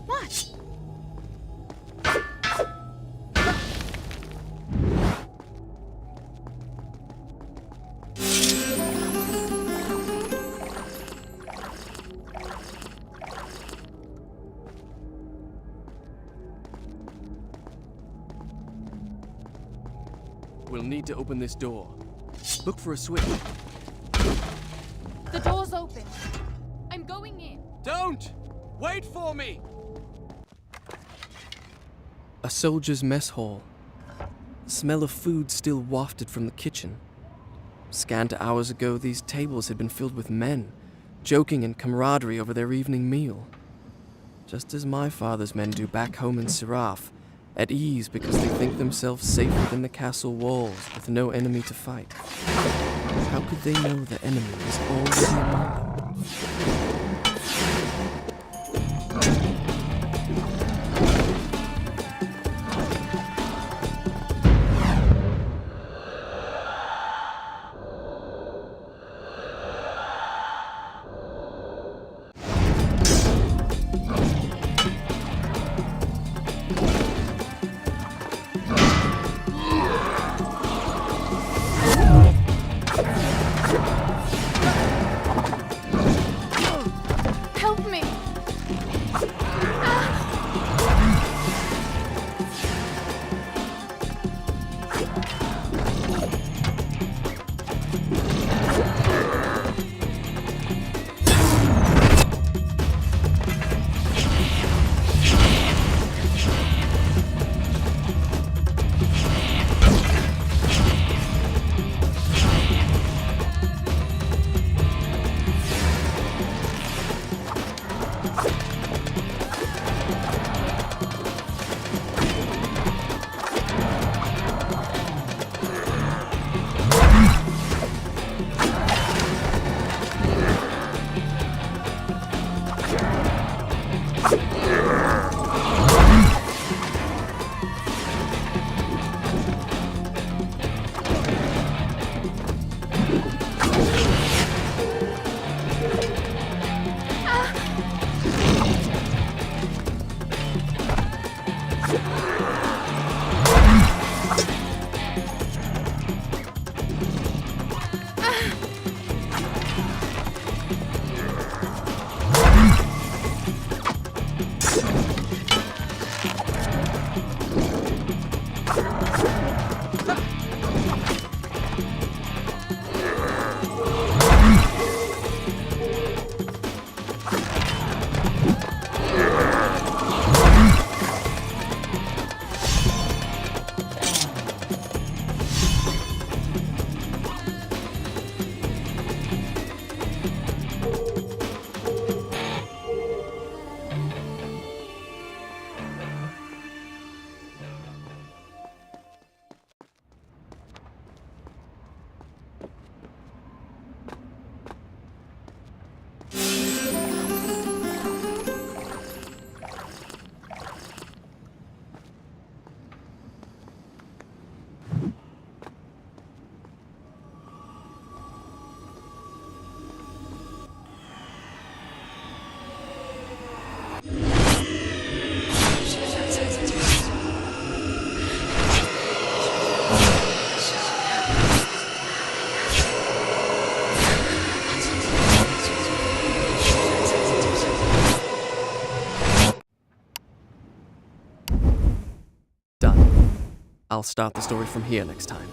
What? We'll need to open this door. Look for a switch. The door's open. I'm going in. Don't! Wait for me! A soldier's mess hall. The smell of food still wafted from the kitchen. Scant hours ago, these tables had been filled with men, joking in camaraderie over their evening meal. Just as my father's men do back home in Seraph, at ease because they think themselves safe within the castle walls with no enemy to fight. How could they know the enemy was already among them? Help me. I'll start the story from here next time.